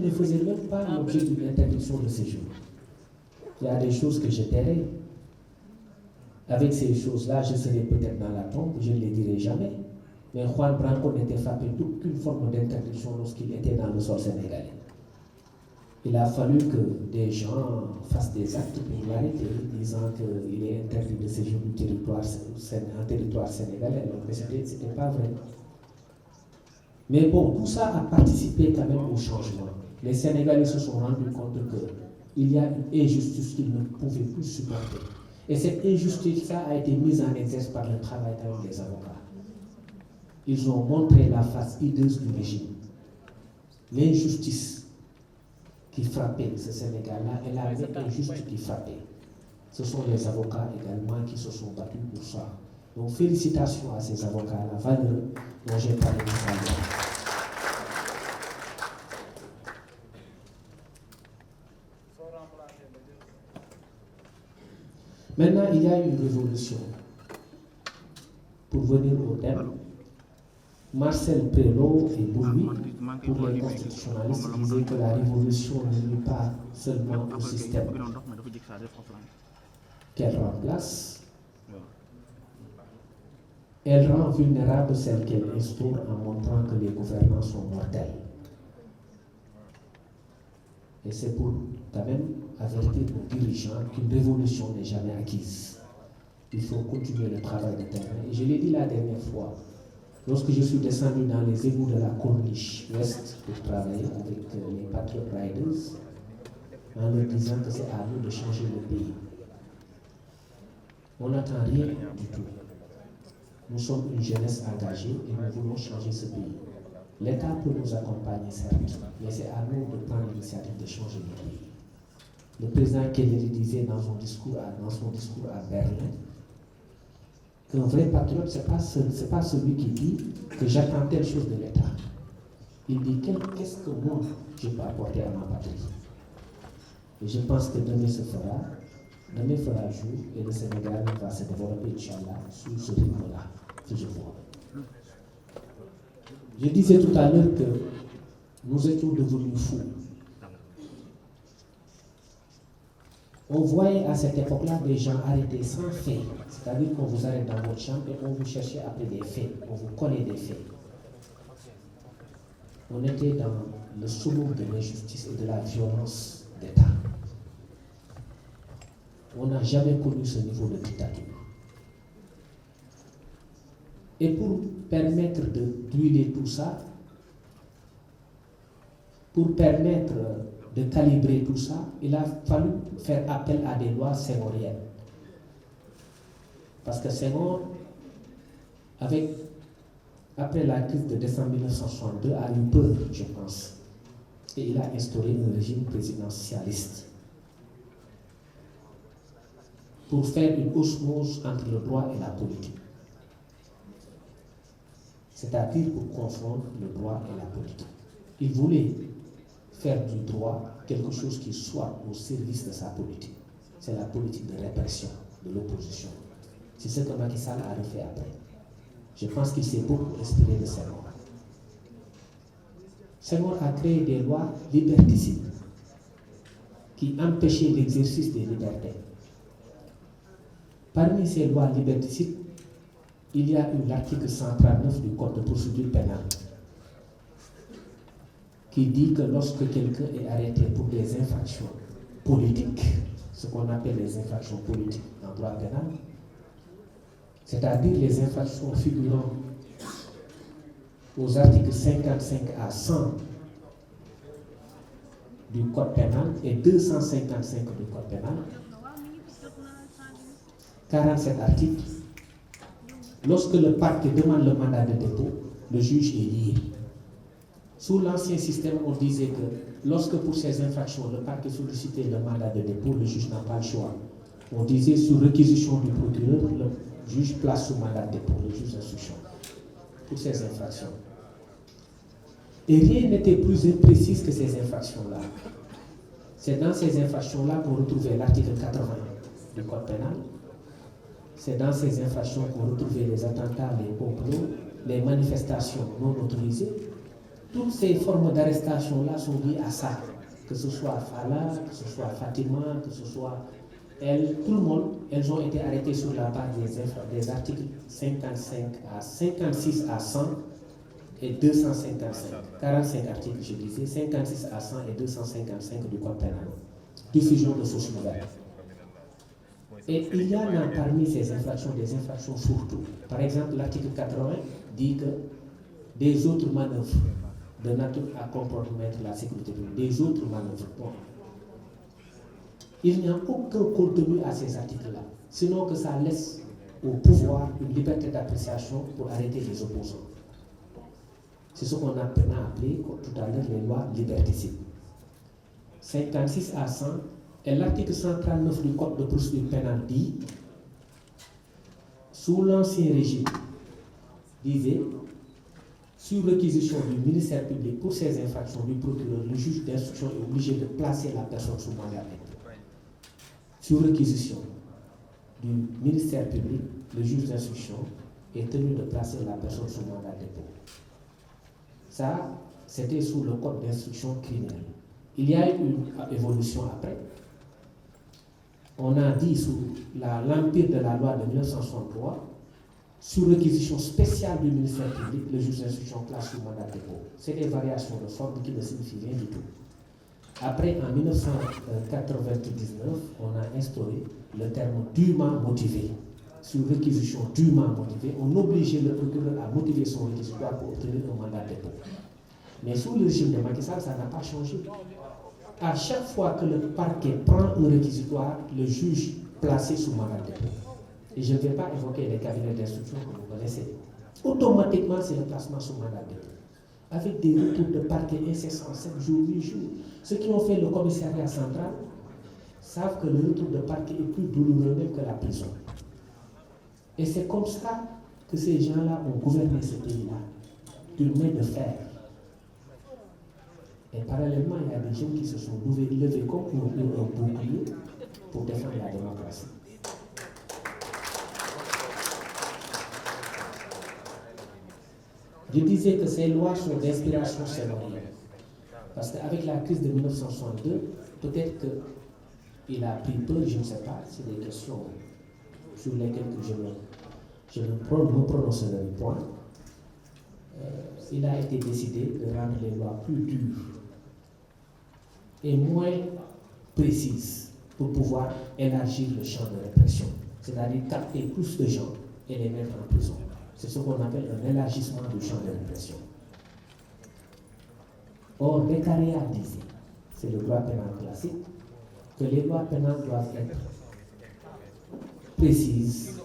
ne faisait même pas l'objet d'une interdiction de séjour. Il y a des choses que je tairai. Avec ces choses-là, je serai peut-être dans la tombe, je ne les dirai jamais. Mais Juan Branco n'était frappé d'aucune forme d'interdiction lorsqu'il était dans le sol sénégalais. Il a fallu que des gens fassent des actes pour l'arrêter, disant qu'il est interdit de séjour du territoire, en territoire sénégalais, alors que ce n'était pas vrai. Mais bon, tout ça a participé quand même au changement. Les Sénégalais se sont rendus compte qu'il y a une injustice qu'ils ne pouvaient plus supporter. Et cette injustice-là a été mise en exergue par le travail des avocats. Ils ont montré la face hideuse du régime. L'injustice qui frappait ce Sénégal-là et la injustice qui frappait. Ce sont les avocats également qui se sont battus pour ça. Donc félicitations à ces avocats-là, valeureux, dont j'ai parlé tout à l'heure. Maintenant, il y a une révolution. Pour venir au thème, Marcel Prélot et Boulouis, pour les constitutionnalistes, disaient que la révolution ne nuit pas seulement au système qu'elle remplace, elle rend vulnérable celle qu'elle instaure en montrant que les gouvernants sont mortels. Et c'est pour quand même avertir aux dirigeants qu'une révolution n'est jamais acquise. Il faut continuer le travail de terrain. Et je l'ai dit la dernière fois, lorsque je suis descendu dans les égouts de la Corniche Ouest pour travailler avec les Patriot Riders, en leur disant que c'est à nous de changer le pays. On n'attend rien du tout. Nous sommes une jeunesse engagée et nous voulons changer ce pays. L'État peut nous accompagner, certes, mais c'est à nous de prendre l'initiative de changer le pays. Le président Kennedy disait dans son discours à Berlin qu'un vrai patriote, ce n'est pas celui qui dit que j'attends telle chose de l'État. Il dit qu'est-ce que moi je peux apporter à ma patrie. Et je pense que demain se fera. Demain fera jour et le Sénégal va se développer, Inch'Allah, sous ce rythme-là que je vois. Je disais tout à l'heure que nous étions devenus fous. On voyait à cette époque-là des gens arrêtés sans fait. C'est-à-dire qu'on vous arrête dans votre chambre et on vous cherchait après des faits, on vous collait des faits. On était dans le summum de l'injustice et de la violence d'État. On n'a jamais connu ce niveau de dictature. Et pour permettre de d'huiler tout ça, pour permettre de calibrer tout ça, il a fallu faire appel à des lois senghoriennes. Parce que Senghor, après la crise de décembre 1962, a eu peur, je pense. Et il a instauré un régime présidentialiste pour faire une osmose entre le droit et la politique. C'est-à-dire pour confondre le droit et la politique. Il voulait faire du droit quelque chose qui soit au service de sa politique. C'est la politique de répression de l'opposition. C'est ce que Macky Sall a refait après. Je pense qu'il s'est beaucoup inspiré de Senghor. Senghor a créé des lois liberticides qui empêchaient l'exercice des libertés. Parmi ces lois liberticides, il y a eu l'article 139 du Code de procédure pénale qui dit que lorsque quelqu'un est arrêté pour des infractions politiques, ce qu'on appelle les infractions politiques en droit pénal, c'est-à-dire les infractions figurant aux articles 55 à 100 du Code pénal et 255 du Code pénal, 47 articles. Lorsque le parquet demande le mandat de dépôt, le juge est lié. Sous l'ancien système, on disait que lorsque pour ces infractions, le parquet sollicitait le mandat de dépôt, le juge n'a pas le choix. On disait sous réquisition du procureur, le juge place sous mandat de dépôt, le juge d'instruction, pour ces infractions. Et rien n'était plus imprécis que ces infractions-là. C'est dans ces infractions-là qu'on retrouvait l'article 80 du Code pénal. C'est dans ces infractions qu'on retrouvait les attentats, les complots, les manifestations non autorisées. toutes ces formes d'arrestation-là sont liées à ça. Que ce soit Fala, que ce soit Fatima, que ce soit elle, tout le monde, elles ont été arrêtées sur la base des articles 56 à 100 et 255. 45 articles, je disais, 56 à 100 et 255 du Code pénal. Diffusion de fausses nouvelles. Et il y en a parmi ces infractions des infractions fourre-tout. Par exemple, l'article 80 dit que des autres manœuvres de nature à compromettre la sécurité publique, des autres manœuvres. Bon. Il n'y a aucun contenu à ces articles-là, sinon que ça laisse au pouvoir une liberté d'appréciation pour arrêter les opposants. C'est ce qu'on a appelé tout à l'heure les lois liberticides. 56 à 100, et l'article 139 du Code de procédure pénale dit, sous l'ancien régime, disait, sur réquisition du ministère public pour ces infractions du procureur, le juge d'instruction est obligé de placer la personne sous mandat de dépôt. Sur réquisition du ministère public, le juge d'instruction est tenu de placer la personne sous mandat de dépôt. Ça, c'était sous le code d'instruction criminelle. Il y a eu une évolution après. On a dit sous l'empire de la loi de 1963, sur réquisition spéciale du ministère public, le juge d'instruction place sous mandat de dépôt. C'est des variations de forme qui ne signifient rien du tout. Après, en 1999, on a instauré le terme dûment motivé. Sur réquisition dûment motivée, on obligeait le procureur à motiver son réquisitoire pour obtenir un mandat de dépôt. Mais sous le régime de Macky Sall, ça n'a pas changé. À chaque fois que le parquet prend un réquisitoire, le juge placé sous mandat de dépôt. Et je ne vais pas évoquer les cabinets d'instruction que vous connaissez. Automatiquement, c'est le placement sous mandat de dépôt. Avec des retours de parquet incessants, 7 jours, 8 jours. Ceux qui ont fait le commissariat central savent que le retour de parquet est plus douloureux même que la prison. Et c'est comme ça que ces gens-là ont gouverné ce pays-là, d'une main de fer. Et parallèlement, il y a des gens qui se sont levés comme un bouclier pour défendre la démocratie. Je disais que ces lois sont d'inspiration sénorienne. Parce qu'avec la crise de 1962, peut-être qu'il a pris peur, je ne sais pas, c'est des questions sur lesquelles je ne me prononcerai point. Il a été décidé de rendre les lois plus dures et moins précises pour pouvoir élargir le champ de répression, c'est-à-dire capter plus de gens et les mettre en prison. C'est ce qu'on appelle un élargissement du champ de répression. Or, Beccaria disait, c'est le droit pénal classique, que les lois pénales doivent être précises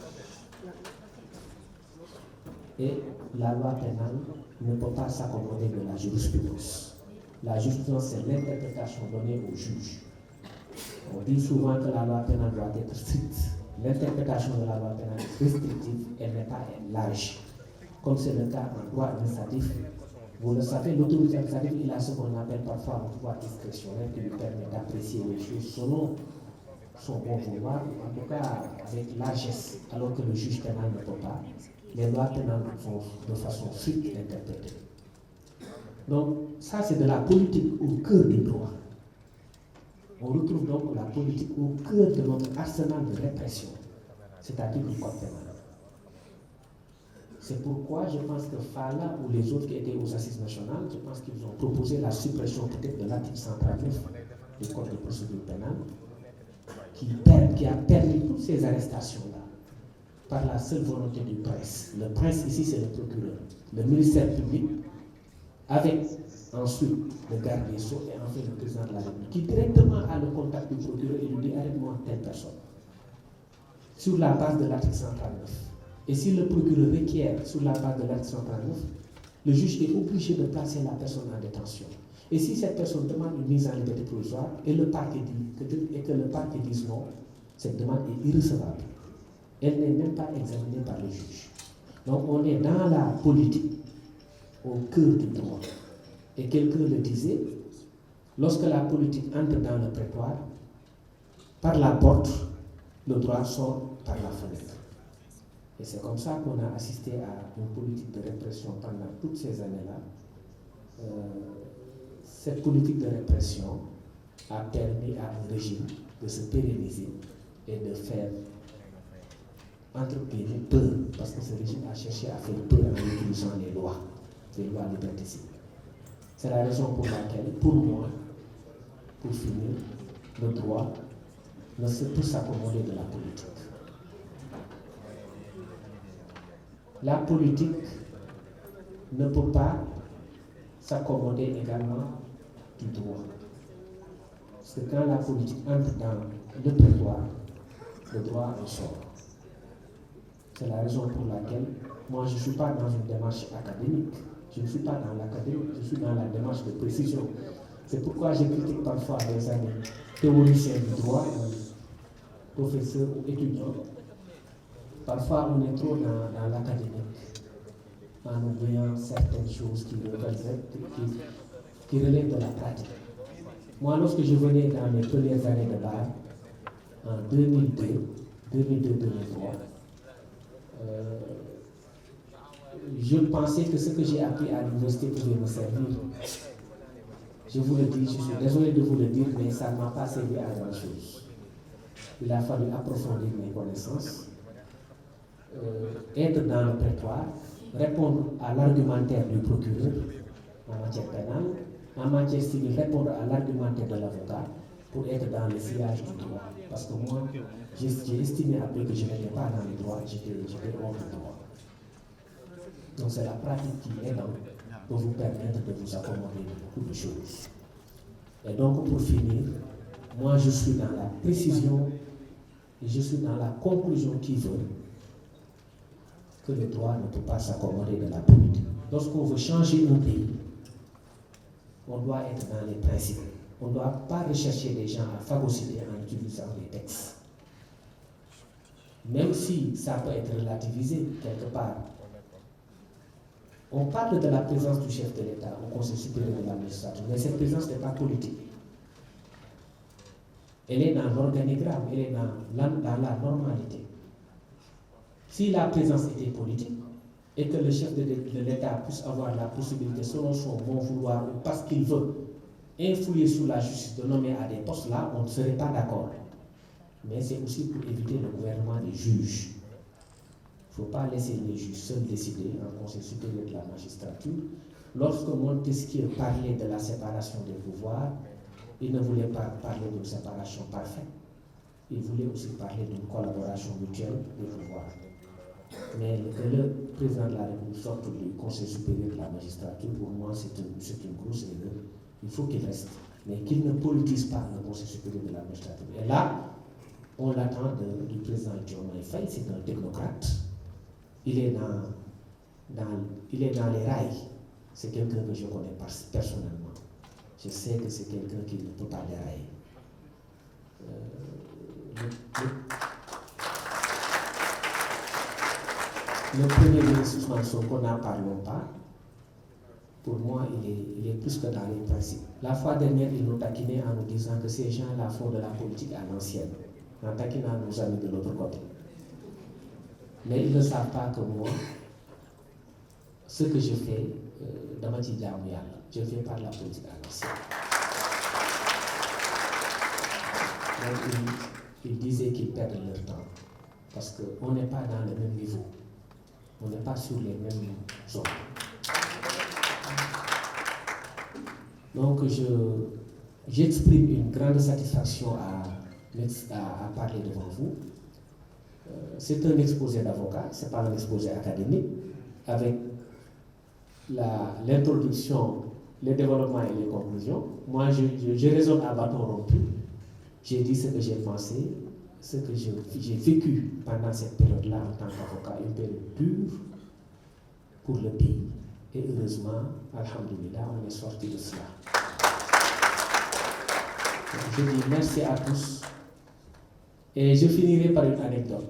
et la loi pénale ne peut pas s'accommoder de la jurisprudence. La jurisprudence, c'est l'interprétation donnée au juge. On dit souvent que la loi pénale doit être stricte. L'interprétation de la loi pénale est restrictive, elle n'est pas large. Comme c'est le cas en droit administratif, vous le savez, l'autorité administrative, il a ce qu'on appelle parfois un pouvoir discrétionnaire qui lui permet d'apprécier les choses selon son bon vouloir, en tout cas avec largesse, alors que le juge pénal ne peut pas. Les lois pénales sont de façon stricte interprétées. Donc, ça, c'est de la politique au cœur du droit. On retrouve donc la politique au cœur de notre arsenal de répression, c'est-à-dire du code pénal. C'est pourquoi je pense que Fala ou les autres qui étaient aux assises nationales, je pense qu'ils ont proposé la suppression peut-être de l'article 139 du code de procédure pénale, qui a permis toutes ces arrestations-là par la seule volonté du prince. Le prince ici, c'est le procureur. Le ministère public, avec ensuite le garde des Sceaux et enfin le président de la République, qui directement a le contact du procureur et lui dit arrête-moi telle personne, sur la base de l'article 139. Et si le procureur requiert sur la base de l'article 139, le juge est obligé de placer la personne en détention. Et si cette personne demande une mise en liberté provisoire et le parquet dit que le parquet dise non, cette demande est irrecevable. Elle n'est même pas examinée par le juge. Donc on est dans la politique, au cœur du droit. Et quelqu'un le disait, lorsque la politique entre dans le prétoire, par la porte, le droit sort par la fenêtre. Et c'est comme ça qu'on a assisté à une politique de répression pendant toutes ces années-là, cette politique de répression a permis à un régime de se pérenniser et de faire entre guillemets peur, parce que ce régime a cherché à faire peur en utilisant les lois liberticides. C'est la raison pour laquelle, pour moi, pour finir, le droit ne peut s'accommoder de la politique. La politique ne peut pas s'accommoder également du droit. Parce que quand la politique entre dans le prétoire, le droit en sort. C'est la raison pour laquelle moi je ne suis pas dans une démarche académique. Je ne suis pas dans l'académie, je suis dans la démarche de précision. C'est pourquoi je critique parfois des amis théoriciens du droit, professeurs ou étudiants. Parfois on est trop dans l'académique, en oubliant certaines choses qui relèvent de la pratique. Moi, lorsque je venais dans mes premières années de bac, en 2002-2003, je pensais que ce que j'ai appris à l'université pouvait me servir. Je vous le dis, je suis désolé de vous le dire, mais ça ne m'a pas servi à grand chose. Il a fallu approfondir mes connaissances, être dans le prétoire, répondre à l'argumentaire du procureur en matière pénale, en matière civile, répondre à l'argumentaire de l'avocat pour être dans le sillage du droit. Parce que moi, j'ai estimé après que je n'étais pas dans le droit, j'étais hors du droit. Donc c'est la pratique qui est là pour vous permettre de vous accommoder de beaucoup de choses. Et donc pour finir, moi je suis dans la précision et je suis dans la conclusion qui veut que le droit ne peut pas s'accommoder de la politique. Lorsqu'on veut changer un pays, on doit être dans les principes. On ne doit pas rechercher des gens à phagocyter en utilisant les textes. Même si ça peut être relativisé quelque part. On parle de la présence du chef de l'État au Conseil supérieur de la magistrature, mais cette présence n'est pas politique. Elle est dans l'organigramme, elle est dans la normalité. Si la présence était politique, et que le chef de l'État puisse avoir la possibilité, selon son bon vouloir, ou parce qu'il veut influer sur la justice de nommer à des postes là, on ne serait pas d'accord. Mais c'est aussi pour éviter le gouvernement des juges. Il ne faut pas laisser les juges seuls décider en Conseil supérieur de la magistrature. Lorsque Montesquieu parlait de la séparation des pouvoirs, il ne voulait pas parler d'une séparation parfaite. Il voulait aussi parler d'une collaboration mutuelle des pouvoirs. Mais que le président de la République sorte du Conseil supérieur de la magistrature, pour moi, c'est une grosse erreur. Il faut qu'il reste, mais qu'il ne politise pas le Conseil supérieur de la magistrature. Et là, on l'attend du président Diomaye Faye, c'est un technocrate. Il est dans les rails. C'est quelqu'un que je connais personnellement. Je sais que c'est quelqu'un qui ne peut pas dérailler. Le premier ministre Ousmane Sonko, n'en parlons pas. Pour moi, il est plus que dans les principes. La fois dernière, il nous taquinait en nous disant que ces gens-là font de la politique à l'ancienne, en taquinant nos amis de l'autre côté. Mais ils ne savent pas que moi, ce que je fais, je fais par la politique à l'ancienne. Donc, ils disaient qu'ils perdent leur temps, parce qu'on n'est pas dans le même niveau. On n'est pas sur les mêmes zones. Donc, j'exprime une grande satisfaction à parler devant vous. C'est un exposé d'avocat, ce n'est pas un exposé académique, avec l'introduction, le développement et les conclusions. Moi, je raisonne à bâton rompu. J'ai dit ce que j'ai pensé, ce que j'ai vécu pendant cette période-là en tant qu'avocat, une période dure pour le pays. Et heureusement, alhamdoulilah, on est sorti de cela. Je dis merci à tous. Et je finirai par une anecdote.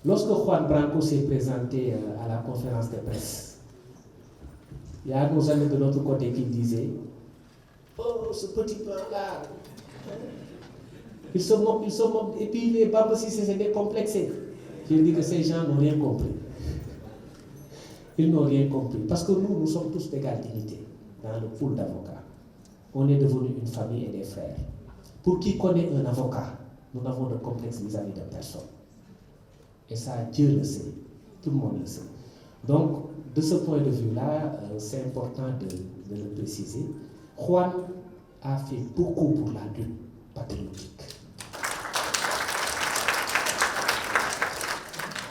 Lorsque Juan Branco s'est présenté à la conférence de presse, il y a nos amis de l'autre côté qui disaient « Oh, ce petit blanc-là, il se moque, et puis les Bamba Cissé s'est décomplexé. » J'ai dit que ces gens n'ont rien compris. Ils n'ont rien compris. Parce que nous sommes tous d'égale dignité dans le pool d'avocats. On est devenus une famille et des frères. Pour qui connaît un avocat, nous n'avons de complexe vis-à-vis de personne. Et ça, Dieu le sait. Tout le monde le sait. Donc, de ce point de vue-là, c'est important de le préciser. Juan a fait beaucoup pour la lutte patriotique.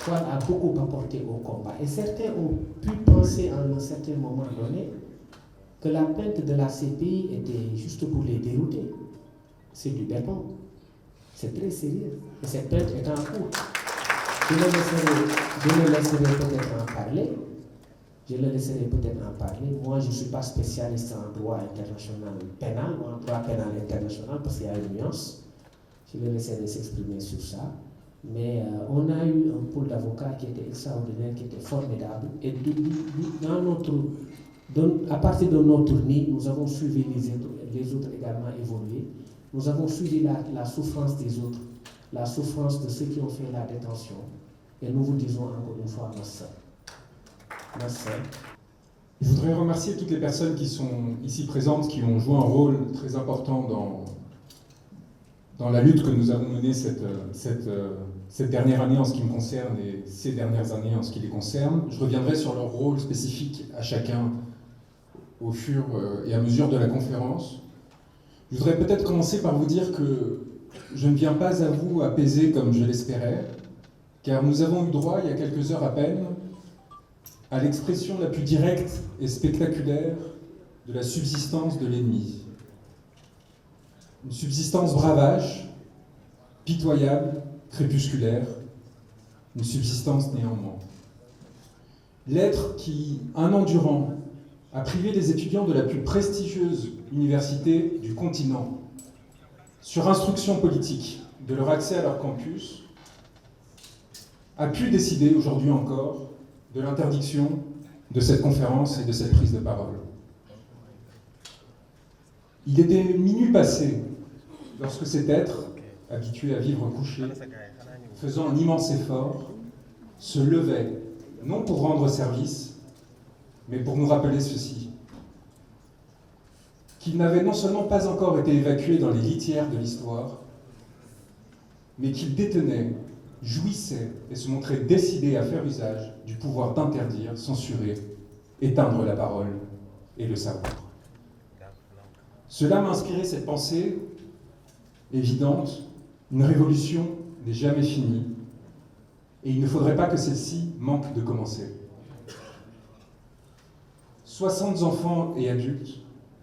Juan a beaucoup apporté au combat. Et certains ont pu penser à un certain moment donné que la plainte de la CPI était juste pour les dérouter. C'est du béton. C'est très sérieux. Et cette plainte est en cours. Je le laisserai peut-être en parler. Moi, je ne suis pas spécialiste en droit international pénal ou en droit pénal international parce qu'il y a une nuance. Je le laisserai s'exprimer sur ça. Mais on a eu un pool d'avocats qui était extraordinaire, qui était formidable. Et à partir de notre nid, nous avons suivi les autres également évoluer. Nous avons suivi la souffrance des autres, la souffrance de ceux qui ont fait la détention. Et nous vous disons encore une fois, merci. Merci. Je voudrais remercier toutes les personnes qui sont ici présentes, qui ont joué un rôle très important dans la lutte que nous avons menée cette dernière année en ce qui me concerne et ces dernières années en ce qui les concerne. Je reviendrai sur leur rôle spécifique à chacun au fur et à mesure de la conférence. Je voudrais peut-être commencer par vous dire que je ne viens pas à vous apaiser comme je l'espérais, car nous avons eu droit, il y a quelques heures à peine, à l'expression la plus directe et spectaculaire de la subsistance de l'ennemi. Une subsistance bravache, pitoyable, crépusculaire, une subsistance néanmoins. L'être qui, un an durant, a privé les étudiants de la plus prestigieuse université du continent, sur instruction politique, de leur accès à leur campus, a pu décider aujourd'hui encore de l'interdiction de cette conférence et de cette prise de parole. Il était minuit passé lorsque cet être, habitué à vivre couché, faisant un immense effort, se levait, non pour rendre service, mais pour nous rappeler ceci: qu'il n'avait non seulement pas encore été évacué dans les litières de l'histoire, mais qu'il détenait, jouissait et se montrait décidé à faire usage du pouvoir d'interdire, censurer, éteindre la parole et le savoir. Cela m'a inspiré cette pensée évidente: une révolution n'est jamais finie, et il ne faudrait pas que celle-ci manque de commencer. 60 enfants et adultes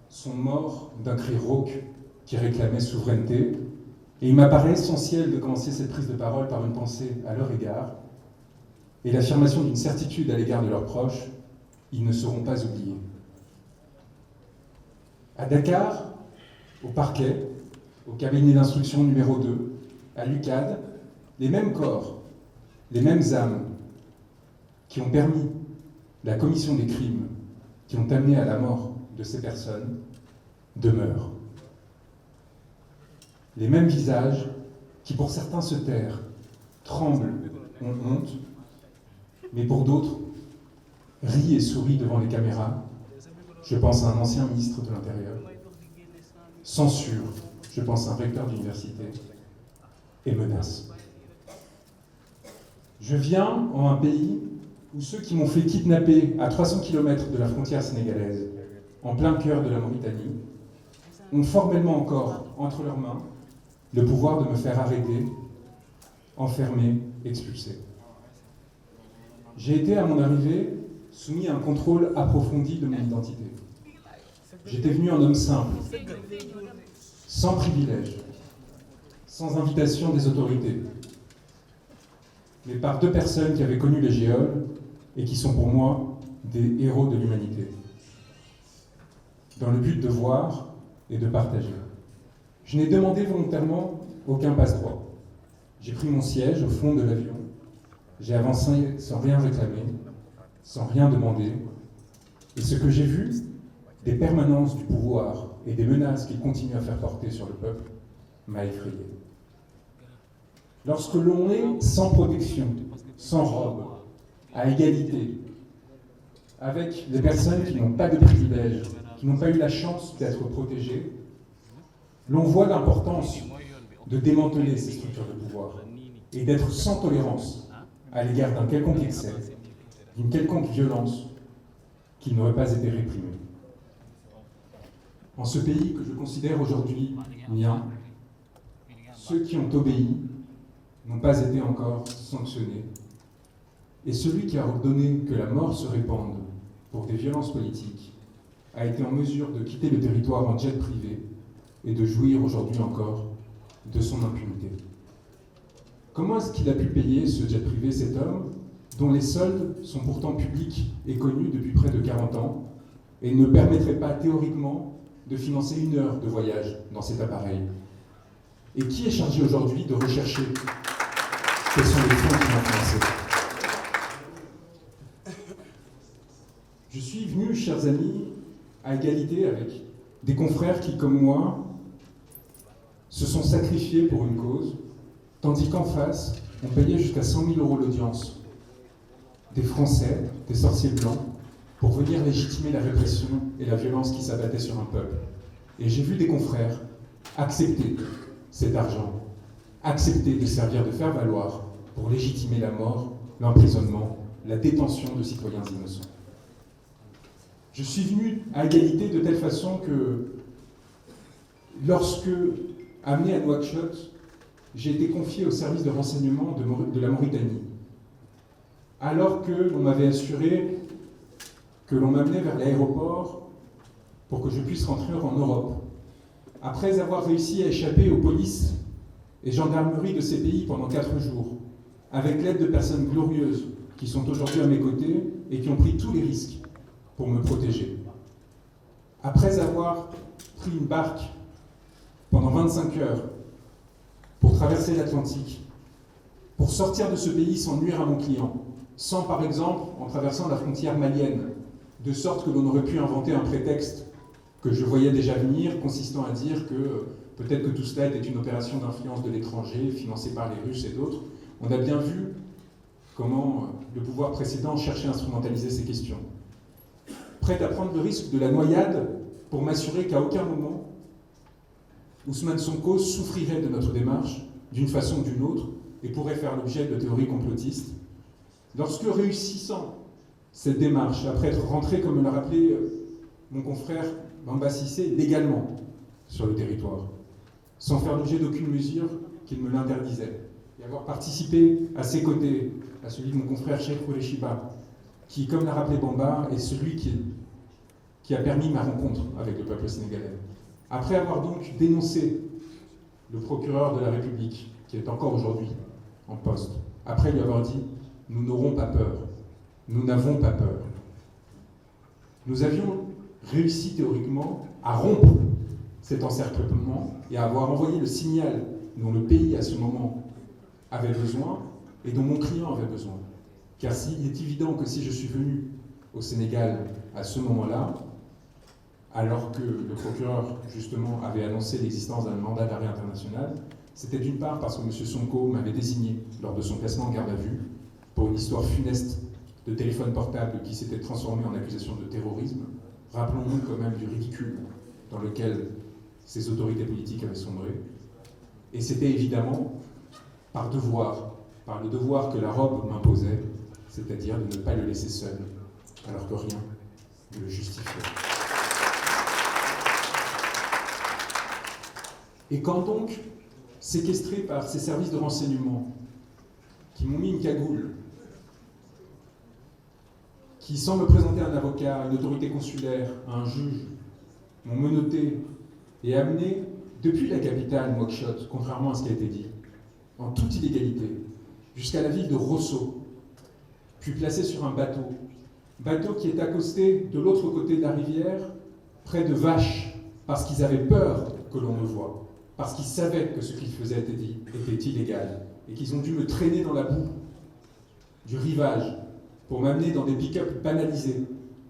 sont morts d'un cri rauque qui réclamait souveraineté, et il m'apparaît essentiel de commencer cette prise de parole par une pensée à leur égard et l'affirmation d'une certitude à l'égard de leurs proches: ils ne seront pas oubliés. À Dakar, au parquet, au cabinet d'instruction numéro 2, à l'UCAD, les mêmes corps, les mêmes âmes qui ont permis la commission des crimes qui ont amené à la mort de ces personnes demeurent. Les mêmes visages qui, pour certains, se tairent, tremblent, ont honte, mais pour d'autres, rient et sourient devant les caméras. Je pense à un ancien ministre de l'Intérieur. Censure, je pense à un recteur d'université. Et menace. Je viens en un pays où ceux qui m'ont fait kidnapper à 300 km de la frontière sénégalaise, en plein cœur de la Mauritanie, ont formellement encore entre leurs mains le pouvoir de me faire arrêter, enfermer, expulser. J'ai été à mon arrivée soumis à un contrôle approfondi de mon identité. J'étais venu un homme simple, sans privilège, sans invitation des autorités, mais par 2 personnes qui avaient connu les géoles et qui sont pour moi des héros de l'humanité, dans le but de voir et de partager. Je n'ai demandé volontairement aucun passe-droit. J'ai pris mon siège au fond de l'avion, j'ai avancé sans rien réclamer, sans rien demander, et ce que j'ai vu, des permanences du pouvoir et des menaces qu'il continue à faire porter sur le peuple, m'a effrayé. Lorsque l'on est sans protection, sans robe, à égalité, avec les personnes qui n'ont pas de privilèges, qui n'ont pas eu la chance d'être protégées, l'on voit l'importance de démanteler ces structures de pouvoir et d'être sans tolérance à l'égard d'un quelconque excès, d'une quelconque violence qui n'aurait pas été réprimée. En ce pays que je considère aujourd'hui mien, ceux qui ont obéi n'ont pas été encore sanctionnés, et celui qui a ordonné que la mort se répande pour des violences politiques a été en mesure de quitter le territoire en jet privé et de jouir aujourd'hui encore de son impunité. Comment est-ce qu'il a pu payer ce jet privé, cet homme, dont les soldes sont pourtant publics et connus depuis près de 40 ans, et ne permettraient pas théoriquement de financer 1 heure de voyage dans cet appareil? Et qui est chargé aujourd'hui de rechercher quels sont les fonds qui l'ont financé? Je suis venu, chers amis, à égalité avec des confrères qui, comme moi, se sont sacrifiés pour une cause, tandis qu'en face, on payait jusqu'à 100 000 € l'audience des Français, des sorciers blancs, pour venir légitimer la répression et la violence qui s'abattait sur un peuple. Et j'ai vu des confrères accepter cet argent, accepter de servir de faire-valoir pour légitimer la mort, l'emprisonnement, la détention de citoyens innocents. Je suis venu à égalité de telle façon que, lorsque, amené à Nouakchott, j'ai été confié au service de renseignement de la Mauritanie, alors que l'on m'avait assuré que l'on m'amenait vers l'aéroport pour que je puisse rentrer en Europe. Après avoir réussi à échapper aux polices et gendarmeries de ces pays pendant 4 jours, avec l'aide de personnes glorieuses qui sont aujourd'hui à mes côtés et qui ont pris tous les risques pour me protéger. Après avoir pris une barque pendant 25 heures pour traverser l'Atlantique, pour sortir de ce pays sans nuire à mon client, sans par exemple en traversant la frontière malienne, de sorte que l'on aurait pu inventer un prétexte que je voyais déjà venir, consistant à dire que peut-être que tout cela était une opération d'influence de l'étranger, financée par les Russes et d'autres. On a bien vu comment le pouvoir précédent cherchait à instrumentaliser ces questions. Prêt à prendre le risque de la noyade pour m'assurer qu'à aucun moment, Ousmane Sonko souffrirait de notre démarche, d'une façon ou d'une autre, et pourrait faire l'objet de théories complotistes. Lorsque, réussissant cette démarche, après être rentré, comme me l'a rappelé mon confrère Bamba Cissé, légalement sur le territoire, sans faire l'objet d'aucune mesure qui me l'interdisait, et avoir participé à ses côtés, à celui de mon confrère Cheikh Kourechiba, qui, comme l'a rappelé Bamba, est celui qui a permis ma rencontre avec le peuple sénégalais. Après avoir donc dénoncé le procureur de la République, qui est encore aujourd'hui en poste, après lui avoir dit « Nous n'aurons pas peur, nous n'avons pas peur », nous avions réussi théoriquement à rompre cet encerclement et à avoir envoyé le signal dont le pays à ce moment avait besoin et dont mon client avait besoin. Car il est évident que si je suis venu au Sénégal à ce moment-là, alors que le procureur, justement, avait annoncé l'existence d'un mandat d'arrêt international, c'était d'une part parce que M. Sonko m'avait désigné lors de son placement en garde à vue pour une histoire funeste de téléphone portable qui s'était transformée en accusation de terrorisme. Rappelons-nous quand même du ridicule dans lequel ces autorités politiques avaient sombré. Et c'était évidemment par le devoir que la robe m'imposait, c'est-à-dire de ne pas le laisser seul, alors que rien ne le justifiait. Et quand donc, séquestré par ces services de renseignement, qui m'ont mis une cagoule, qui, sans me présenter un avocat, à une autorité consulaire, à un juge, m'ont menotté et amené depuis la capitale, Nouakchott, contrairement à ce qui a été dit, en toute illégalité, jusqu'à la ville de Rosso, puis placé sur un bateau qui est accosté de l'autre côté de la rivière, près de Vaches, parce qu'ils avaient peur que l'on me voie, parce qu'ils savaient que ce qu'ils faisaient était illégal, et qu'ils ont dû me traîner dans la boue du rivage pour m'amener dans des pick-up banalisés,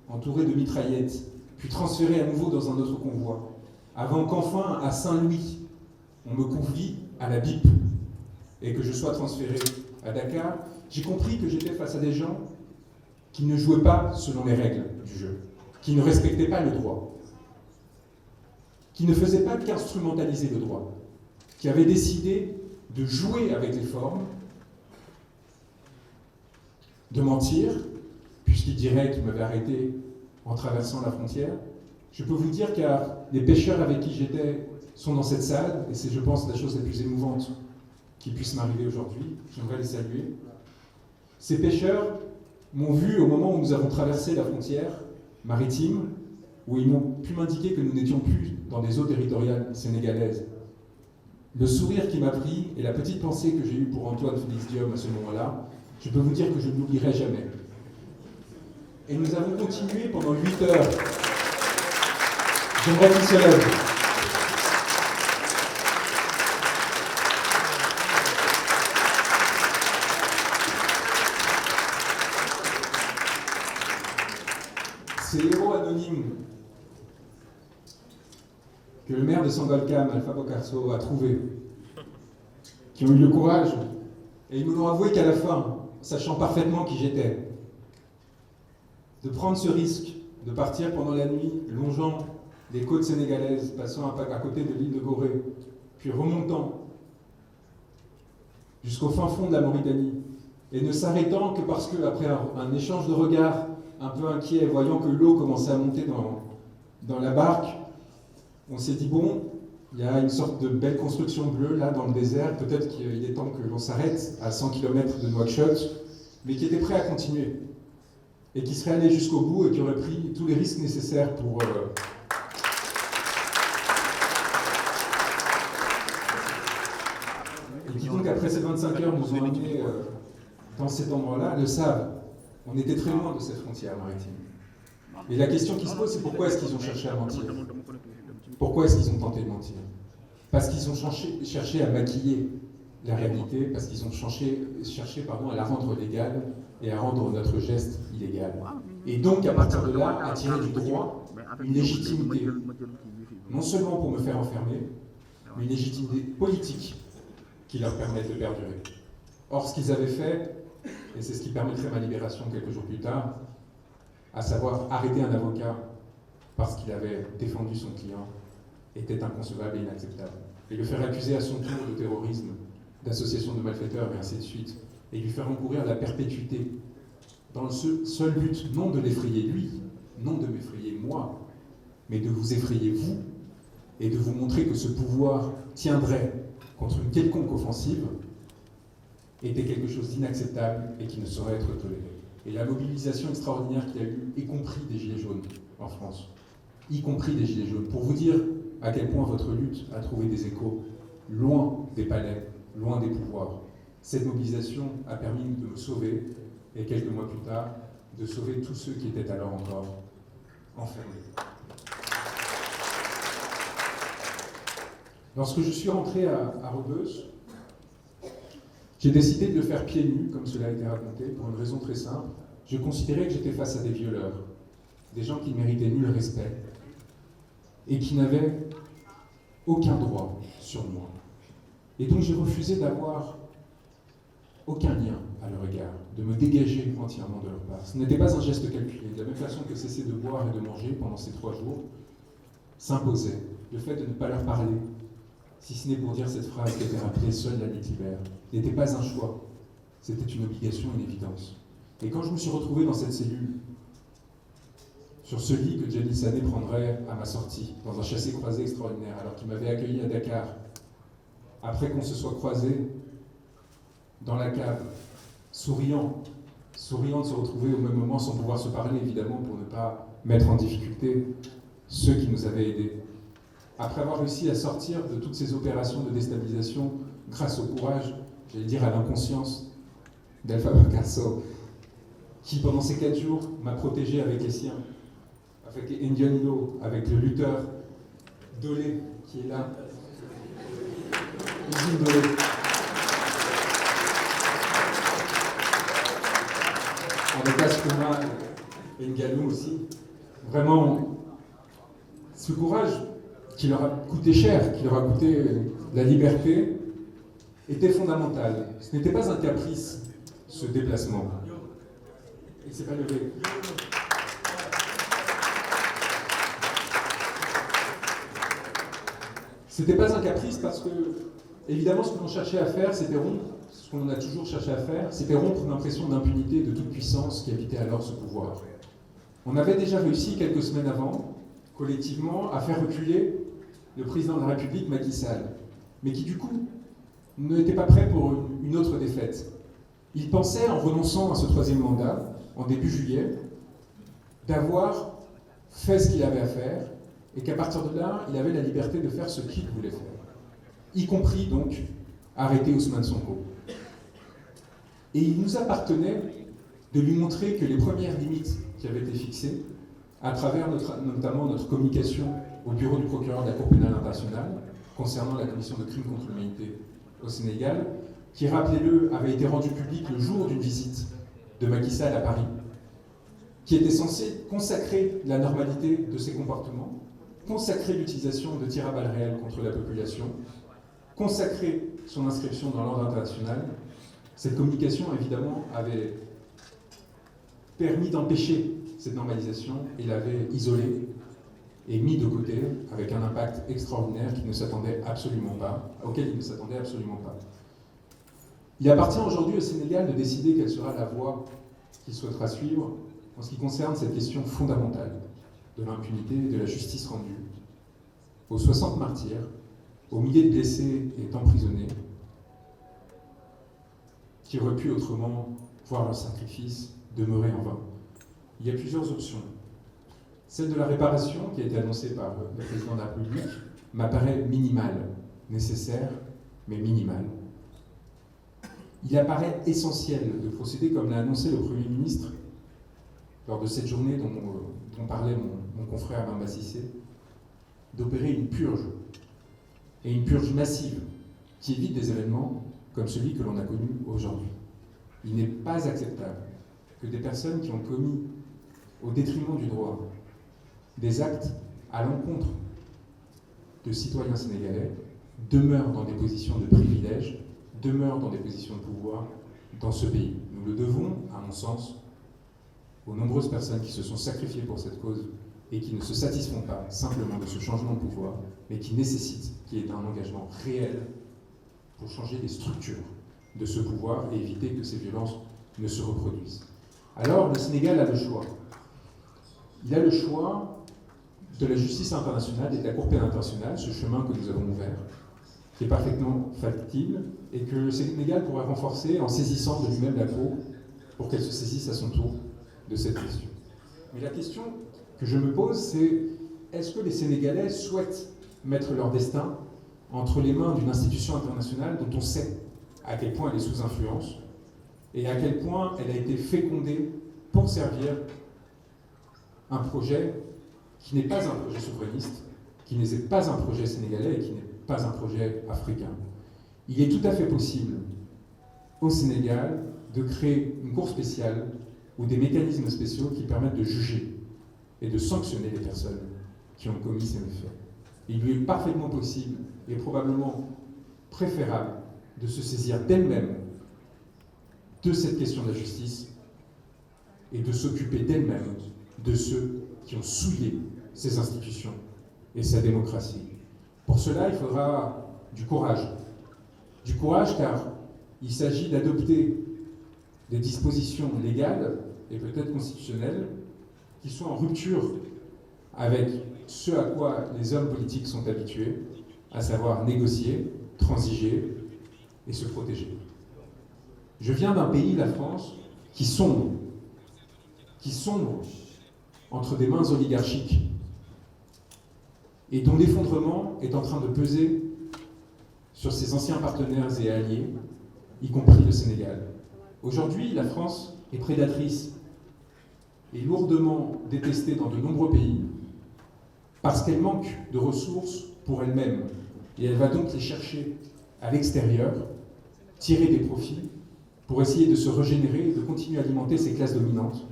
entourés de mitraillettes, puis transférés à nouveau dans un autre convoi, avant qu'enfin, à Saint-Louis, on me confie à la BIP, et que je sois transféré à Dakar. J'ai compris que j'étais face à des gens qui ne jouaient pas selon les règles du jeu, qui ne respectaient pas le droit, qui ne faisaient pas qu'instrumentaliser le droit, qui avaient décidé de jouer avec les formes, de mentir, puisqu'ils diraient qu'ils m'avaient arrêté en traversant la frontière. Je peux vous dire, car les pêcheurs avec qui j'étais sont dans cette salle, et c'est, je pense, la chose la plus émouvante qui puisse m'arriver aujourd'hui. J'aimerais les saluer. Ces pêcheurs m'ont vu au moment où nous avons traversé la frontière maritime, où ils m'ont pu m'indiquer que nous n'étions plus dans des eaux territoriales sénégalaises. Le sourire qui m'a pris et la petite pensée que j'ai eue pour Antoine Félix Diome à ce moment-là, je peux vous dire que je ne l'oublierai jamais. Et nous avons continué pendant 8 heures. J'aimerais qu'il se lève. Ces héros anonymes que le maire de Sangalkam, Alpha Bokarso, a trouvés, qui ont eu le courage, et ils me l'ont avoué qu'à la fin, sachant parfaitement qui j'étais, de prendre ce risque, de partir pendant la nuit, longeant les côtes sénégalaises, passant à côté de l'île de Gorée, puis remontant jusqu'au fin fond de la Mauritanie, et ne s'arrêtant que parce qu'après un échange de regards un peu inquiet, voyant que l'eau commençait à monter dans la barque, on s'est dit, bon, il y a une sorte de belle construction bleue là dans le désert, peut-être qu'il est temps que l'on s'arrête à 100 km de Nouakchott, mais qui était prêt à continuer, et qui serait allé jusqu'au bout et qui aurait pris tous les risques nécessaires pour... Et qui donc, après ces 25 heures, nous ont amenés dans cet endroit-là, le savent. On était très loin de cette frontière maritime. Et la question qui se pose, c'est pourquoi est-ce qu'ils ont cherché à mentir? Pourquoi est-ce qu'ils ont tenté de mentir? Parce qu'ils ont cherché à maquiller la réalité, parce qu'ils ont cherché à la rendre légale et à rendre notre geste illégal. Et donc, à partir de là, à tirer du droit une légitimité, non seulement pour me faire enfermer, mais une légitimité politique qui leur permette de perdurer. Or, ce qu'ils avaient fait, et c'est ce qui permettrait ma libération quelques jours plus tard, à savoir arrêter un avocat parce qu'il avait défendu son client, était inconcevable et inacceptable. Et le faire accuser à son tour de terrorisme, d'association de malfaiteurs et ainsi de suite, et lui faire encourir la perpétuité, dans le seul but, non de l'effrayer lui, non de m'effrayer moi, mais de vous effrayer vous, et de vous montrer que ce pouvoir tiendrait contre une quelconque offensive, était quelque chose d'inacceptable et qui ne saurait être toléré. Et la mobilisation extraordinaire qu'il y a eu, y compris des Gilets jaunes en France, y compris des Gilets jaunes, pour vous dire à quel point votre lutte a trouvé des échos loin des palais, loin des pouvoirs. Cette mobilisation a permis de me sauver, et quelques mois plus tard, de sauver tous ceux qui étaient alors encore enfermés. Lorsque je suis rentré à Rebeuss, j'ai décidé de le faire pieds nus, comme cela a été raconté, pour une raison très simple. Je considérais que j'étais face à des violeurs, des gens qui méritaient nul respect, et qui n'avaient aucun droit sur moi. Et donc j'ai refusé d'avoir aucun lien à leur égard, de me dégager entièrement de leur part. Ce n'était pas un geste calculé, de la même façon que cesser de boire et de manger pendant ces 3 jours s'imposait. Le fait de ne pas leur parler, si ce n'est pour dire cette phrase qui était rappelée, seule la nuit libère, n'était pas un choix, c'était une obligation, une évidence. Et quand je me suis retrouvé dans cette cellule, sur ce lit que Djali Sané prendrait à ma sortie, dans un chassé-croisé extraordinaire, alors qu'il m'avait accueilli à Dakar, après qu'on se soit croisés dans la cave, souriant de se retrouver au même moment sans pouvoir se parler, évidemment, pour ne pas mettre en difficulté ceux qui nous avaient aidés. Après avoir réussi à sortir de toutes ces opérations de déstabilisation grâce au courage, j'allais dire à l'inconscience d'Alpha Bokarso, qui pendant ces 4 jours m'a protégé avec les siens, avec Ndianilo, avec le lutteur Dolé qui est là, Usine Dolé. Avec Ascouma et Ngalou aussi. Vraiment, ce courage qui leur a coûté cher, qui leur a coûté la liberté, était fondamental. Ce n'était pas un caprice, ce déplacement. Il ne s'est pas levé. C'était pas un caprice parce que, évidemment, ce que l'on cherchait à faire, c'était rompre, ce qu'on a toujours cherché à faire, c'était rompre l'impression d'impunité et de toute puissance qui habitait alors ce pouvoir. On avait déjà réussi quelques semaines avant, collectivement, à faire reculer le président de la République, Macky Sall, mais qui du coup n'était pas prêt pour une autre défaite. Il pensait, en renonçant à ce troisième mandat, en début juillet, d'avoir fait ce qu'il avait à faire, et qu'à partir de là, il avait la liberté de faire ce qu'il voulait faire, y compris donc arrêter Ousmane Sonko. Et il nous appartenait de lui montrer que les premières limites qui avaient été fixées, à travers notamment notre communication au bureau du procureur de la Cour pénale internationale, concernant la commission de crimes contre l'humanité au Sénégal, qui, rappelez-le, avait été rendue publique le jour d'une visite de Macky Sall à Paris, qui était censée consacrer la normalité de ses comportements, consacrer l'utilisation de tirs à balles réelles contre la population, consacrer son inscription dans l'ordre international. Cette communication, évidemment, avait permis d'empêcher cette normalisation et l'avait isolée et mis de côté avec un impact extraordinaire auquel il ne s'attendait absolument pas. Il appartient aujourd'hui au Sénégal de décider quelle sera la voie qu'il souhaitera suivre en ce qui concerne cette question fondamentale de l'impunité et de la justice rendue, aux 60 martyrs, aux milliers de blessés et emprisonnés, qui auraient pu autrement voir leur sacrifice demeurer en vain. Il y a plusieurs options. Celle de la réparation, qui a été annoncée par le président de la République, m'apparaît minimale, nécessaire, mais minimale. Il apparaît essentiel de procéder, comme l'a annoncé le Premier ministre, lors de cette journée dont parlait mon confrère Bamba Cissé, d'opérer une purge, et une purge massive, qui évite des événements comme celui que l'on a connu aujourd'hui. Il n'est pas acceptable que des personnes qui ont commis, au détriment du droit, des actes à l'encontre de citoyens sénégalais demeurent dans des positions de privilège, demeurent dans des positions de pouvoir dans ce pays. Nous le devons, à mon sens, aux nombreuses personnes qui se sont sacrifiées pour cette cause et qui ne se satisfont pas simplement de ce changement de pouvoir, mais qui nécessitent qu'il y ait un engagement réel pour changer les structures de ce pouvoir et éviter que ces violences ne se reproduisent. Alors, le Sénégal a le choix. Il a le choix de la justice internationale et de la Cour pénale internationale, ce chemin que nous avons ouvert, qui est parfaitement factible, et que le Sénégal pourrait renforcer en saisissant de lui-même la Cour pour qu'elle se saisisse à son tour de cette question. Mais la question que je me pose, c'est est-ce que les Sénégalais souhaitent mettre leur destin entre les mains d'une institution internationale dont on sait à quel point elle est sous influence et à quel point elle a été fécondée pour servir un projet qui n'est pas un projet souverainiste, qui n'est pas un projet sénégalais et qui n'est pas un projet africain. Il est tout à fait possible au Sénégal de créer une cour spéciale ou des mécanismes spéciaux qui permettent de juger et de sanctionner les personnes qui ont commis ces méfaits. Il lui est parfaitement possible et probablement préférable de se saisir d'elle-même de cette question de la justice et de s'occuper d'elle-même de ceux qui ont souillé ces institutions et sa démocratie. Pour cela, il faudra du courage. Du courage car il s'agit d'adopter des dispositions légales et peut-être constitutionnelles qui sont en rupture avec ce à quoi les hommes politiques sont habitués, à savoir négocier, transiger et se protéger. Je viens d'un pays, la France, qui sombre entre des mains oligarchiques et dont l'effondrement est en train de peser sur ses anciens partenaires et alliés, y compris le Sénégal. Aujourd'hui, la France est prédatrice et lourdement détestée dans de nombreux pays parce qu'elle manque de ressources pour elle-même et elle va donc les chercher à l'extérieur, tirer des profits pour essayer de se régénérer et de continuer à alimenter ces classes dominantes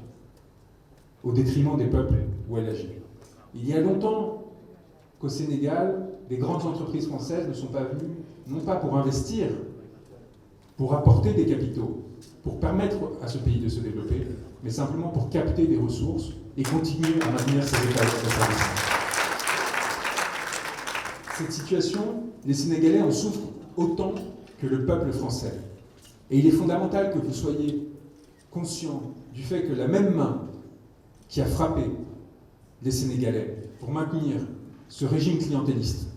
au détriment des peuples où elle agit. Il y a longtemps qu'au Sénégal, des grandes entreprises françaises ne sont pas venues, non pas pour investir, pour apporter des capitaux, pour permettre à ce pays de se développer, mais simplement pour capter des ressources et continuer à maintenir ses états d'asservissement. Cette situation, les Sénégalais en souffrent autant que le peuple français. Et il est fondamental que vous soyez conscients du fait que la même main qui a frappé les Sénégalais pour maintenir ce régime clientéliste,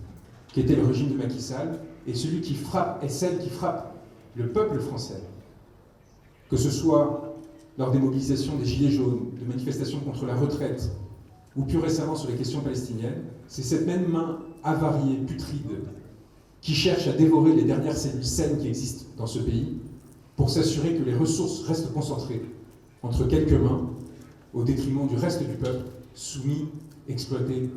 qui était le régime de Macky Sall, est celui qui frappe, est celle qui frappe le peuple français, que ce soit lors des mobilisations des Gilets jaunes, de manifestations contre la retraite, ou plus récemment sur les questions palestiniennes, c'est cette même main avariée, putride, qui cherche à dévorer les dernières cellules saines qui existent dans ce pays, pour s'assurer que les ressources restent concentrées entre quelques mains, au détriment du reste du peuple, soumis, exploité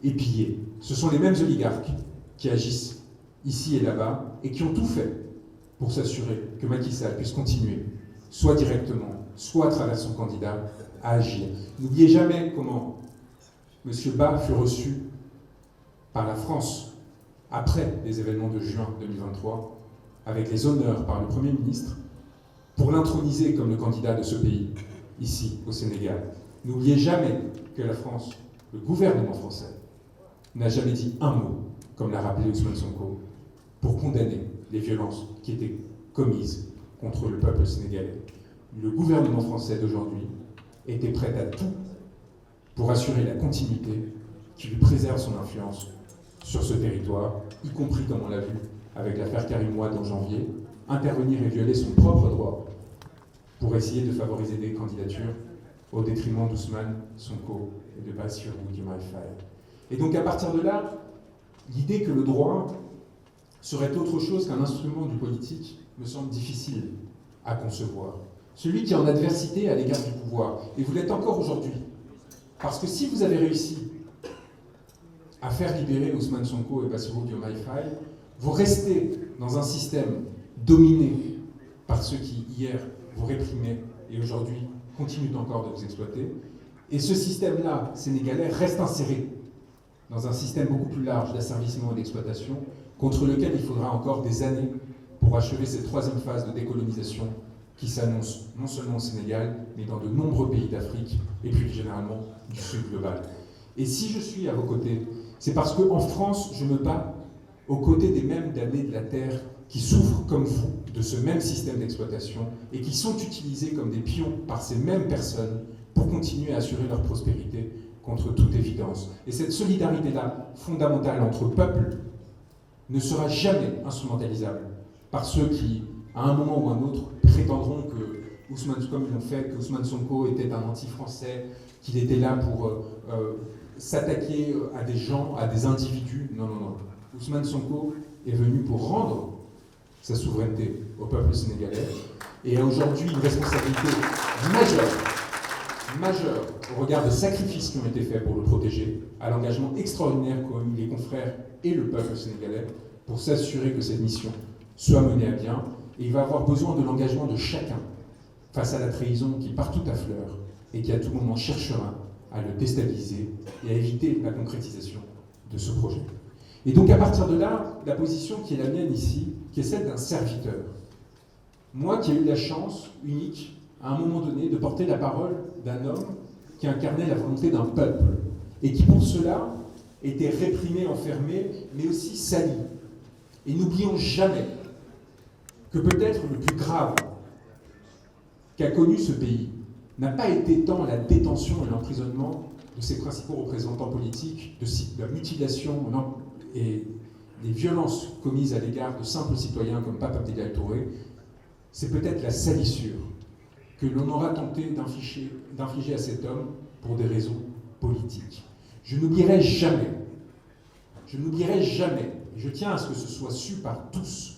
et pillé. Ce sont les mêmes oligarques qui agissent ici et là-bas, et qui ont tout fait pour s'assurer que Macky Sall puisse continuer, soit directement, soit à travers son candidat, à agir. N'oubliez jamais comment M. Ba fut reçu par la France après les événements de juin 2023, avec les honneurs par le Premier ministre, pour l'introniser comme le candidat de ce pays, ici, au Sénégal. N'oubliez jamais que la France, le gouvernement français, n'a jamais dit un mot, comme l'a rappelé Ousmane Sonko, pour condamner les violences qui étaient commises contre le peuple sénégalais. Le gouvernement français d'aujourd'hui était prêt à tout pour assurer la continuité qui lui préserve son influence sur ce territoire, y compris, comme on l'a vu, avec l'affaire Karim Wade en janvier, intervenir et violer son propre droit pour essayer de favoriser des candidatures au détriment d'Ousmane Sonko et de Bassirou Diomaye Faye. Et donc à partir de là, l'idée que le droit serait autre chose qu'un instrument du politique me semble difficile à concevoir. Celui qui est en adversité à l'égard du pouvoir, et vous l'êtes encore aujourd'hui, parce que si vous avez réussi à faire libérer Ousmane Sonko et Bassirou Diomaye Faye, vous restez dans un système dominé par ceux qui, hier, vous réprimaient et aujourd'hui continuent encore de vous exploiter. Et ce système-là, sénégalais, reste inséré dans un système beaucoup plus large d'asservissement et d'exploitation, contre lequel il faudra encore des années pour achever cette troisième phase de décolonisation qui s'annonce non seulement au Sénégal, mais dans de nombreux pays d'Afrique et plus généralement du Sud global. Et si je suis à vos côtés, c'est parce qu'en France, je me bats aux côtés des mêmes damnés de la terre qui souffrent comme vous de ce même système d'exploitation et qui sont utilisés comme des pions par ces mêmes personnes pour continuer à assurer leur prospérité contre toute évidence. Et cette solidarité-là, fondamentale entre peuples, ne sera jamais instrumentalisable par ceux qui, à un moment ou un autre, prétendront que Ousmane, comme ils l'ont fait, que Ousmane Sonko était un anti-français, qu'il était là pour s'attaquer à des gens, à des individus. Non, non, non. Ousmane Sonko est venu pour rendre sa souveraineté au peuple sénégalais et a aujourd'hui une responsabilité majeure au regard des sacrifices qui ont été faits pour le protéger, à l'engagement extraordinaire qu'ont eu les confrères et le peuple sénégalais pour s'assurer que cette mission soit menée à bien. Et il va avoir besoin de l'engagement de chacun face à la trahison qui partout affleure et qui à tout moment cherchera à le déstabiliser et à éviter la concrétisation de ce projet. Et donc à partir de là, la position qui est la mienne ici, qui est celle d'un serviteur. Moi qui ai eu la chance unique, à un moment donné, de porter la parole d'un homme qui incarnait la volonté d'un peuple, et qui pour cela était réprimé, enfermé, mais aussi sali. Et n'oublions jamais que peut-être le plus grave qu'a connu ce pays n'a pas été tant la détention et l'emprisonnement de ses principaux représentants politiques, de la mutilation et des violences commises à l'égard de simples citoyens comme Pape Abdoulaye Touré, c'est peut-être la salissure que l'on aura tenté d'infliger à cet homme pour des raisons politiques. Je n'oublierai jamais, et je tiens à ce que ce soit su par tous,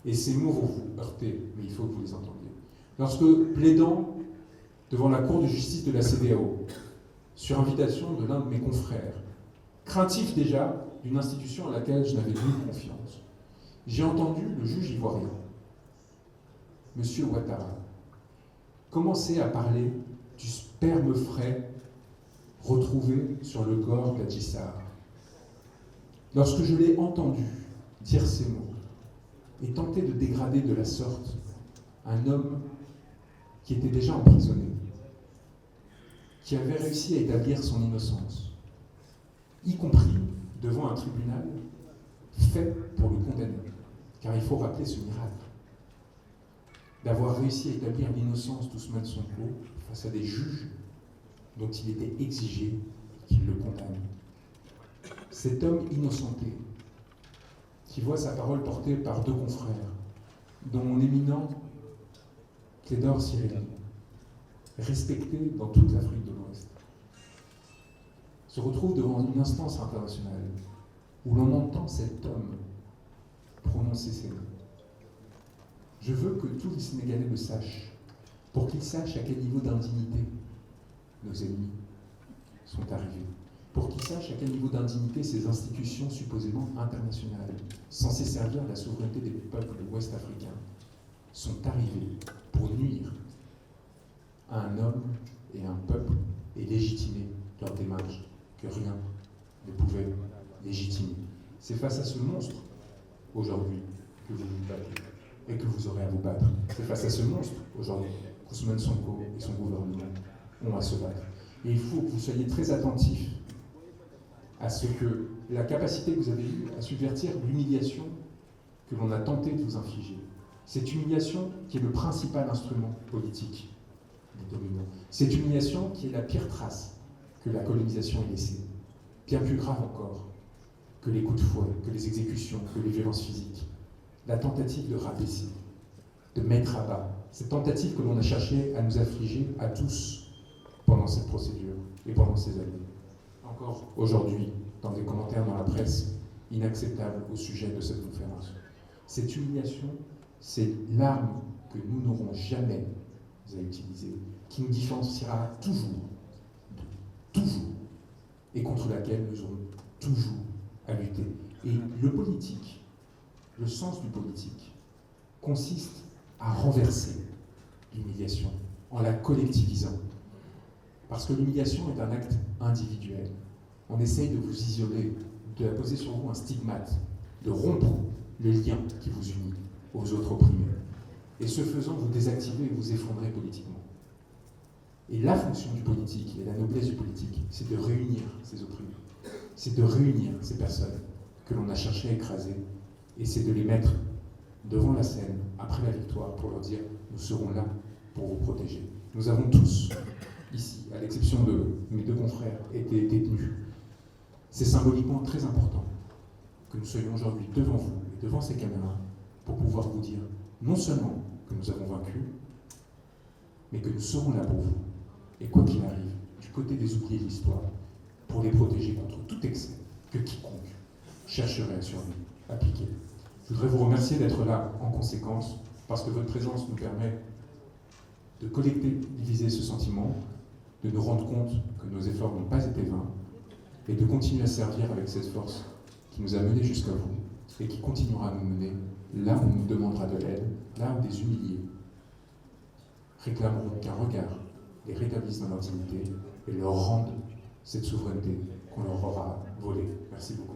et ces mots vont vous heurter, mais il faut que vous les entendiez. Lorsque, plaidant devant la Cour de justice de la CEDEAO, sur invitation de l'un de mes confrères, craintif déjà d'une institution à laquelle je n'avais nulle confiance, j'ai entendu le juge ivoirien, M. Ouattara, commencer à parler du sperme frais retrouvé sur le corps d'Adji Sarr. Lorsque je l'ai entendu dire ces mots et tenter de dégrader de la sorte un homme qui était déjà emprisonné, qui avait réussi à établir son innocence, y compris devant un tribunal fait pour le condamner. Car il faut rappeler ce miracle, d'avoir réussi à établir l'innocence d'Ousmane Sonko face à des juges dont il était exigé qu'ils le condamnent. Cet homme innocenté, qui voit sa parole portée par deux confrères, dont l'éminent Clédor Cirelli, respecté dans toute l'Afrique de l'Ouest, se retrouve devant une instance internationale où l'on entend cet homme prononcer ces mots. Je veux que tous les Sénégalais le sachent, pour qu'ils sachent à quel niveau d'indignité nos ennemis sont arrivés, pour qu'ils sachent à quel niveau d'indignité ces institutions supposément internationales, censées servir la souveraineté des peuples ouest-africains, sont arrivées pour nuire à un homme et à un peuple et légitimer leur démarche que rien ne pouvait légitimer. C'est face à ce monstre, aujourd'hui, que vous vous battez et que vous aurez à vous battre. C'est face à ce monstre, aujourd'hui, qu'Ousmane Sonko et son gouvernement ont à se battre. Et il faut que vous soyez très attentifs à ce que la capacité que vous avez eue à subvertir l'humiliation que l'on a tenté de vous infliger, cette humiliation qui est le principal instrument politique des dominants, cette humiliation qui est la pire trace que la colonisation ait laissée, bien plus grave encore que les coups de fouet, que les exécutions, que les violences physiques, la tentative de rabaisser, de mettre à bas, cette tentative que l'on a cherché à nous affliger à tous pendant cette procédure et pendant ces années. Encore aujourd'hui, dans des commentaires dans la presse, inacceptables au sujet de cette conférence. Cette humiliation, c'est l'arme que nous n'aurons jamais à utiliser, qui nous différenciera toujours, et contre laquelle nous aurons toujours à lutter. Et le politique, le sens du politique, consiste à renverser l'humiliation en la collectivisant. Parce que l'humiliation est un acte individuel. On essaye de vous isoler, de poser sur vous un stigmate, de rompre le lien qui vous unit aux autres opprimés. Et ce faisant, vous désactivez et vous effondrez politiquement. Et la fonction du politique, et la noblesse du politique, c'est de réunir ces opprimés. C'est de réunir ces personnes que l'on a cherché à écraser, et c'est de les mettre devant la scène, après la victoire, pour leur dire « nous serons là pour vous protéger ». Nous avons tous, ici, à l'exception de mes deux confrères, été détenus. C'est symboliquement très important que nous soyons aujourd'hui devant vous et devant ces caméras pour pouvoir vous dire non seulement que nous avons vaincu, mais que nous serons là pour vous. Et quoi qu'il arrive, du côté des oubliés de l'histoire, pour les protéger contre tout excès que quiconque chercherait à appliquer. Je voudrais vous remercier d'être là en conséquence, parce que votre présence nous permet de collectiviser ce sentiment, de nous rendre compte que nos efforts n'ont pas été vains, et de continuer à servir avec cette force qui nous a menés jusqu'à vous, et qui continuera à nous mener là où on nous demandera de l'aide, là où des humiliés réclameront qu'un regard les rétablisse dans leur dignité et leur rende cette souveraineté qu'on leur aura volée. Merci beaucoup.